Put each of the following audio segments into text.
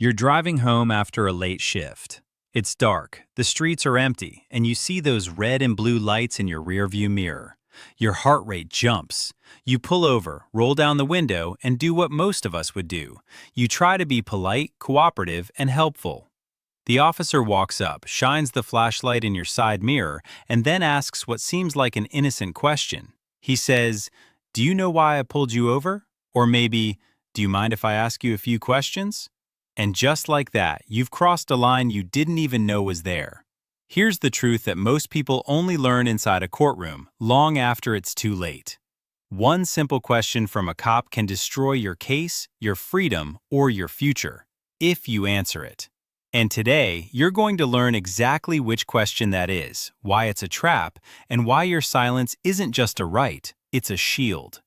You're driving home after a late shift. It's dark, the streets are empty, and you see those red and blue lights in your rearview mirror. Your heart rate jumps. You pull over, roll down the window, and do what most of us would do. You try to be polite, cooperative, and helpful. The officer walks up, shines the flashlight in your side mirror, and then asks what seems like an innocent question. He says, "Do you know why I pulled you over?" Or maybe, "Do you mind if I ask you a few questions?" And just like that, you've crossed a line you didn't even know was there. Here's the truth that most people only learn inside a courtroom, long after it's too late. One simple question from a cop can destroy your case, your freedom, or your future, if you answer it. And today, you're going to learn exactly which question that is, why it's a trap, and why your silence isn't just a right, it's a shield.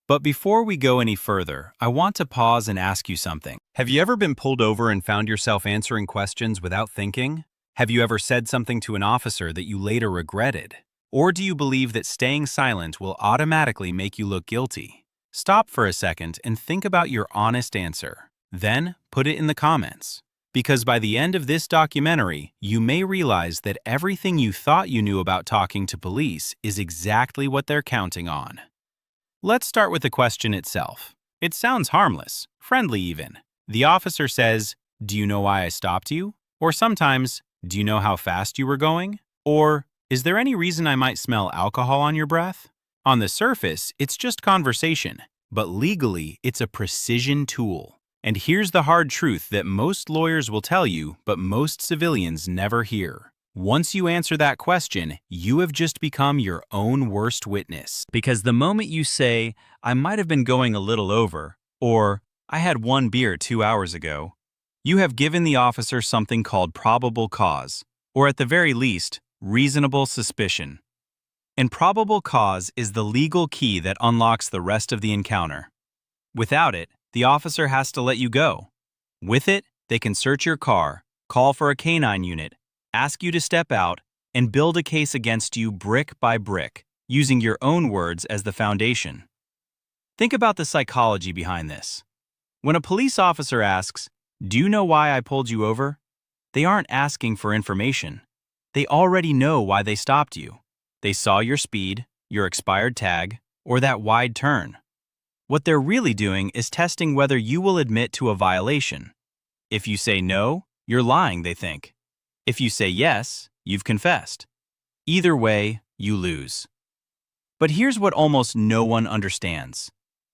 But before we go any further, I want to pause and ask you something. Have you ever been pulled over and found yourself answering questions without thinking? Have you ever said something to an officer that you later regretted? Or do you believe that staying silent will automatically make you look guilty? Stop for a second and think about your honest answer. Then, put it in the comments. Because by the end of this documentary, you may realize that everything you thought you knew about talking to police is exactly what they're counting on. Let's start with the question itself. It sounds harmless, friendly even. The officer says, "Do you know why I stopped you?" Or sometimes, "Do you know how fast you were going?" Or, "Is there any reason I might smell alcohol on your breath?" On the surface, it's just conversation, but legally, it's a precision tool. And here's the hard truth that most lawyers will tell you, but most civilians never hear. Once you answer that question, you have just become your own worst witness. Because the moment you say, "I might have been going a little over," or "I had one beer 2 hours ago," you have given the officer something called probable cause, or at the very least, reasonable suspicion. And probable cause is the legal key that unlocks the rest of the encounter. Without it, the officer has to let you go. With it, they can search your car, call for a canine unit, ask you to step out, and build a case against you brick by brick, using your own words as the foundation. Think about the psychology behind this. When a police officer asks, "Do you know why I pulled you over?" they aren't asking for information. They already know why they stopped you. They saw your speed, your expired tag, or that wide turn. What they're really doing is testing whether you will admit to a violation. If you say no, you're lying, they think. If you say yes, you've confessed. Either way, you lose. But here's what almost no one understands.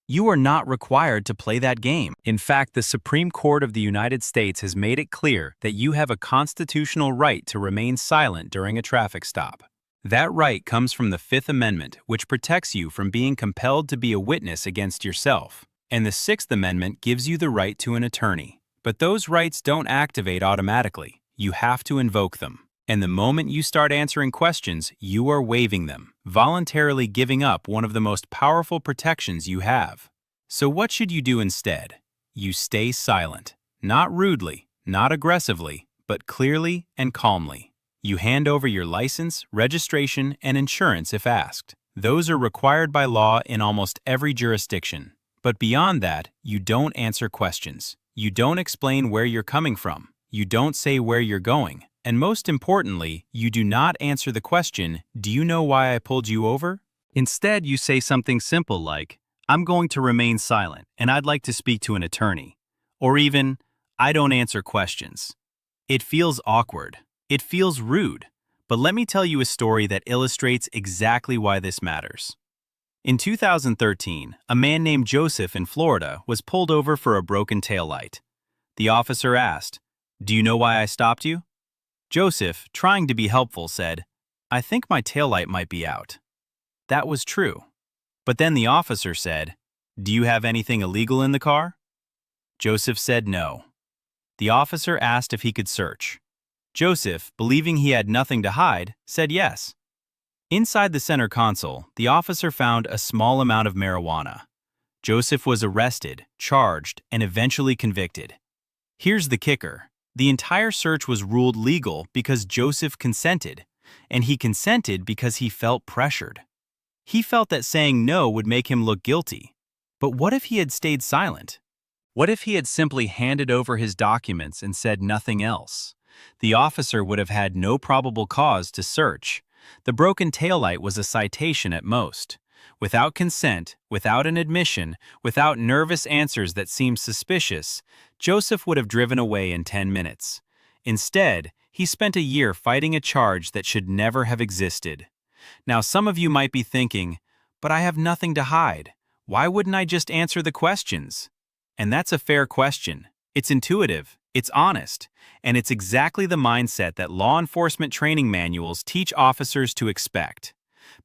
You are not required to play that game. In fact, the Supreme Court of the United States has made it clear that you have a constitutional right to remain silent during a traffic stop. That right comes from the Fifth Amendment, which protects you from being compelled to be a witness against yourself. And the Sixth Amendment gives you the right to an attorney. But those rights don't activate automatically. You have to invoke them. And the moment you start answering questions, you are waiving them, voluntarily giving up one of the most powerful protections you have. So what should you do instead? You stay silent. Not rudely, not aggressively, but clearly and calmly. You hand over your license, registration, and insurance if asked. Those are required by law in almost every jurisdiction. But beyond that, you don't answer questions. You don't explain where you're coming from. You don't say where you're going. And most importantly, you do not answer the question, "Do you know why I pulled you over?" Instead, you say something simple like, "I'm going to remain silent, and I'd like to speak to an attorney." Or even, "I don't answer questions." It feels awkward. It feels rude. But let me tell you a story that illustrates exactly why this matters. In 2013, a man named Joseph in Florida was pulled over for a broken taillight. The officer asked, "Do you know why I stopped you?" Joseph, trying to be helpful, said, "I think my taillight might be out." That was true. But then the officer said, "Do you have anything illegal in the car?" Joseph said no. The officer asked if he could search. Joseph, believing he had nothing to hide, said yes. Inside the center console, the officer found a small amount of marijuana. Joseph was arrested, charged, and eventually convicted. Here's the kicker. The entire search was ruled legal because Joseph consented, and he consented because he felt pressured. He felt that saying no would make him look guilty. But what if he had stayed silent? What if he had simply handed over his documents and said nothing else? The officer would have had no probable cause to search. The broken taillight was a citation at most. Without consent, without an admission, without nervous answers that seemed suspicious, Joseph would have driven away in 10 minutes. Instead, he spent a year fighting a charge that should never have existed. Now, some of you might be thinking, but I have nothing to hide. Why wouldn't I just answer the questions? And that's a fair question. It's intuitive, it's honest, and it's exactly the mindset that law enforcement training manuals teach officers to expect.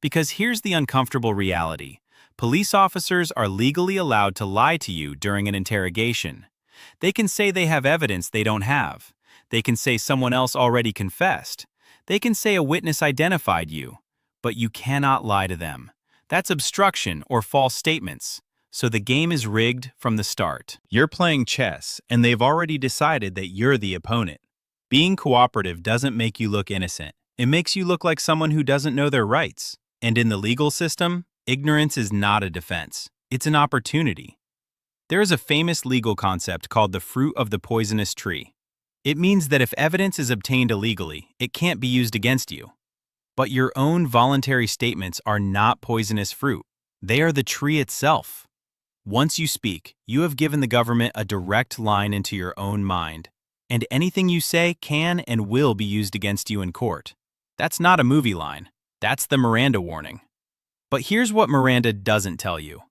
Because here's the uncomfortable reality. Police officers are legally allowed to lie to you during an interrogation. They can say they have evidence they don't have. They can say someone else already confessed. They can say a witness identified you. But you cannot lie to them. That's obstruction or false statements. So the game is rigged from the start. You're playing chess, and they've already decided that you're the opponent. Being cooperative doesn't make you look innocent. It makes you look like someone who doesn't know their rights. And in the legal system, ignorance is not a defense. It's an opportunity. There is a famous legal concept called the fruit of the poisonous tree. It means that if evidence is obtained illegally, it can't be used against you. But your own voluntary statements are not poisonous fruit. They are the tree itself. Once you speak, you have given the government a direct line into your own mind, and anything you say can and will be used against you in court. That's not a movie line. That's the Miranda warning. But here's what Miranda doesn't tell you.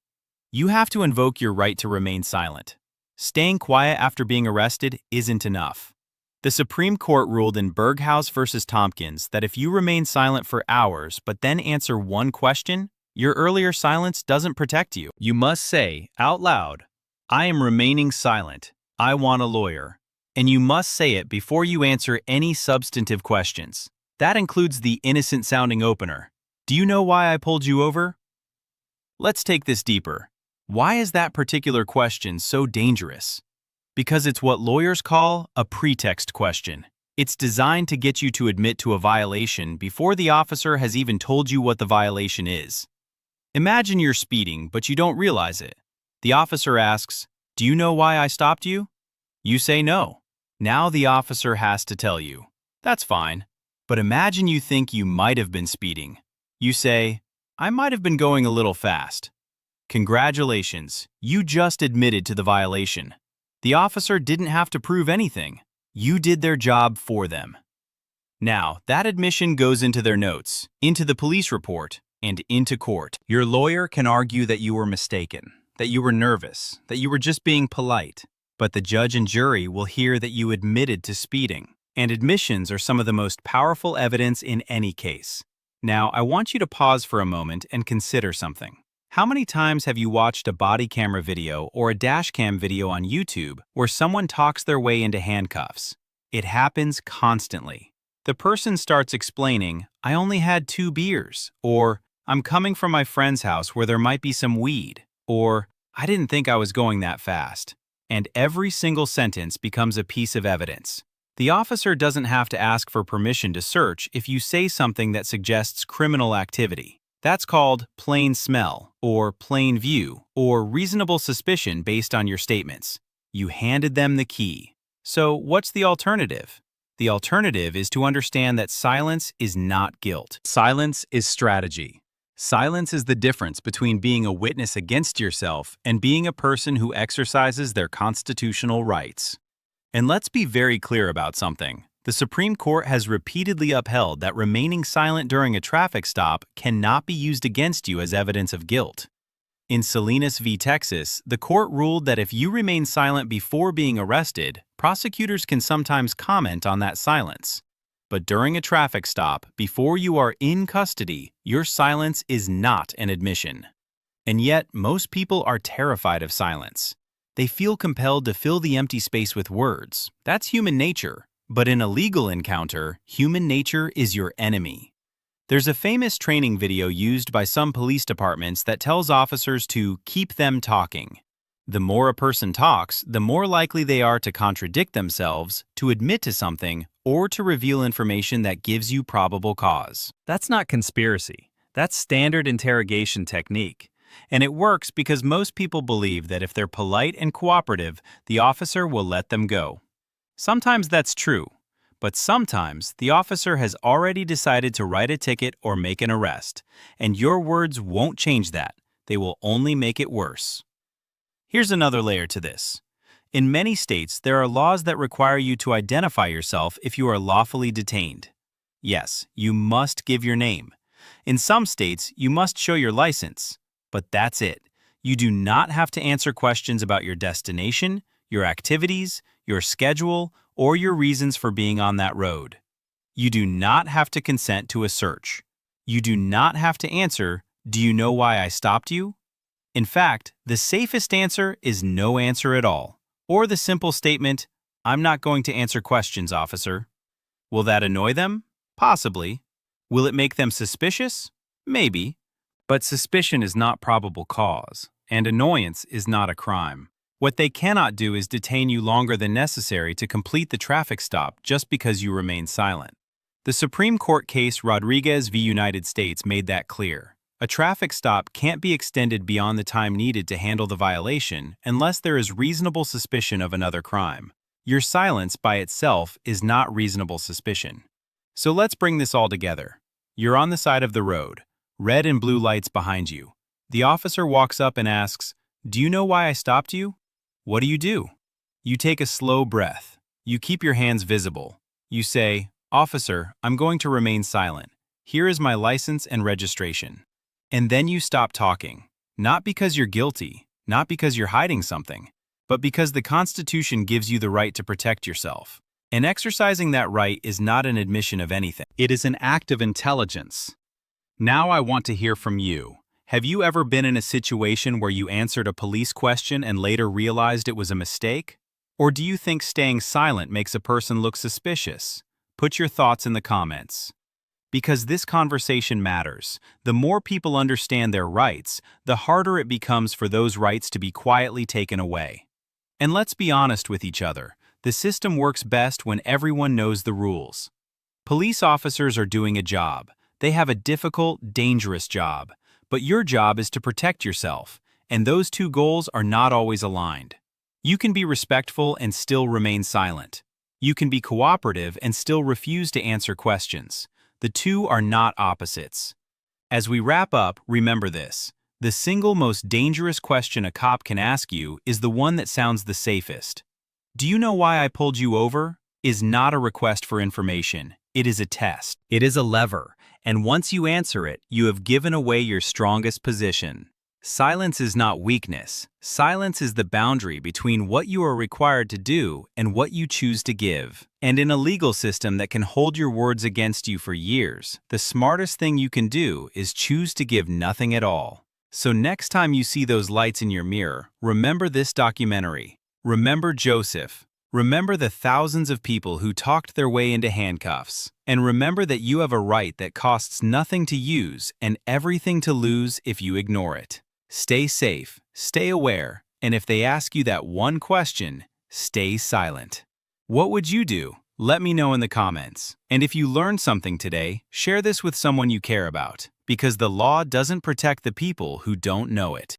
You have to invoke your right to remain silent. Staying quiet after being arrested isn't enough. The Supreme Court ruled in Berghaus v. Tompkins that if you remain silent for hours but then answer one question, your earlier silence doesn't protect you. You must say, out loud, I am remaining silent. I want a lawyer. And you must say it before you answer any substantive questions. That includes the innocent-sounding opener. Do you know why I pulled you over? Let's take this deeper. Why is that particular question so dangerous? Because it's what lawyers call a pretext question. It's designed to get you to admit to a violation before the officer has even told you what the violation is. Imagine you're speeding, but you don't realize it. The officer asks, do you know why I stopped you? You say no. Now the officer has to tell you. That's fine. But imagine you think you might have been speeding. You say, I might have been going a little fast. Congratulations, you just admitted to the violation. The officer didn't have to prove anything. You did their job for them. Now, that admission goes into their notes, into the police report, and into court. Your lawyer can argue that you were mistaken, that you were nervous, that you were just being polite. But the judge and jury will hear that you admitted to speeding. And admissions are some of the most powerful evidence in any case. Now, I want you to pause for a moment and consider something. How many times have you watched a body camera video or a dash cam video on YouTube where someone talks their way into handcuffs? It happens constantly. The person starts explaining, I only had 2 beers, or I'm coming from my friend's house where there might be some weed, or I didn't think I was going that fast. And every single sentence becomes a piece of evidence. The officer doesn't have to ask for permission to search if you say something that suggests criminal activity. That's called plain smell, or plain view, or reasonable suspicion based on your statements. You handed them the key. So what's the alternative? The alternative is to understand that silence is not guilt. Silence is strategy. Silence is the difference between being a witness against yourself and being a person who exercises their constitutional rights. And let's be very clear about something. The Supreme Court has repeatedly upheld that remaining silent during a traffic stop cannot be used against you as evidence of guilt. In Salinas v. Texas, the court ruled that if you remain silent before being arrested, prosecutors can sometimes comment on that silence. But during a traffic stop, before you are in custody, your silence is not an admission. And yet, most people are terrified of silence. They feel compelled to fill the empty space with words. That's human nature. But in a legal encounter, human nature is your enemy. There's a famous training video used by some police departments that tells officers to keep them talking. The more a person talks, the more likely they are to contradict themselves, to admit to something, or to reveal information that gives you probable cause. That's not conspiracy. That's standard interrogation technique. And it works because most people believe that if they're polite and cooperative, the officer will let them go. Sometimes that's true, but sometimes the officer has already decided to write a ticket or make an arrest, and your words won't change that. They will only make it worse. Here's another layer to this. In many states, there are laws that require you to identify yourself if you are lawfully detained. Yes, you must give your name. In some states, you must show your license. But that's it. You do not have to answer questions about your destination, your activities, your schedule, or your reasons for being on that road. You do not have to consent to a search. You do not have to answer, "Do you know why I stopped you?" In fact, the safest answer is no answer at all, or the simple statement, "I'm not going to answer questions, officer." Will that annoy them? Possibly. Will it make them suspicious? Maybe. But suspicion is not probable cause, and annoyance is not a crime. What they cannot do is detain you longer than necessary to complete the traffic stop just because you remain silent. The Supreme Court case Rodriguez v. United States made that clear. A traffic stop can't be extended beyond the time needed to handle the violation unless there is reasonable suspicion of another crime. Your silence by itself is not reasonable suspicion. So let's bring this all together. You're on the side of the road. Red and blue lights behind you. The officer walks up and asks, "Do you know why I stopped you?" What do? You take a slow breath. You keep your hands visible. You say, "Officer, I'm going to remain silent. Here is my license and registration." And then you stop talking. Not because you're guilty, not because you're hiding something, but because the Constitution gives you the right to protect yourself. And exercising that right is not an admission of anything. It is an act of intelligence. Now I want to hear from you. Have you ever been in a situation where you answered a police question and later realized it was a mistake? Or do you think staying silent makes a person look suspicious? Put your thoughts in the comments. Because this conversation matters. The more people understand their rights, the harder it becomes for those rights to be quietly taken away. And let's be honest with each other. The system works best when everyone knows the rules. Police officers are doing a job. They have a difficult, dangerous job, but your job is to protect yourself, and those two goals are not always aligned. You can be respectful and still remain silent. You can be cooperative and still refuse to answer questions. The two are not opposites. As we wrap up, remember this. The single most dangerous question a cop can ask you is the one that sounds the safest. "Do you know why I pulled you over?" is not a request for information. It is a test. It is a lever. And once you answer it, you have given away your strongest position. Silence is not weakness. Silence is the boundary between what you are required to do and what you choose to give. And in a legal system that can hold your words against you for years, the smartest thing you can do is choose to give nothing at all. So next time you see those lights in your mirror, remember this documentary. Remember Joseph. Remember the thousands of people who talked their way into handcuffs. And remember that you have a right that costs nothing to use and everything to lose if you ignore it. Stay safe, stay aware, and if they ask you that one question, stay silent. What would you do? Let me know in the comments. And if you learned something today, share this with someone you care about, because the law doesn't protect the people who don't know it.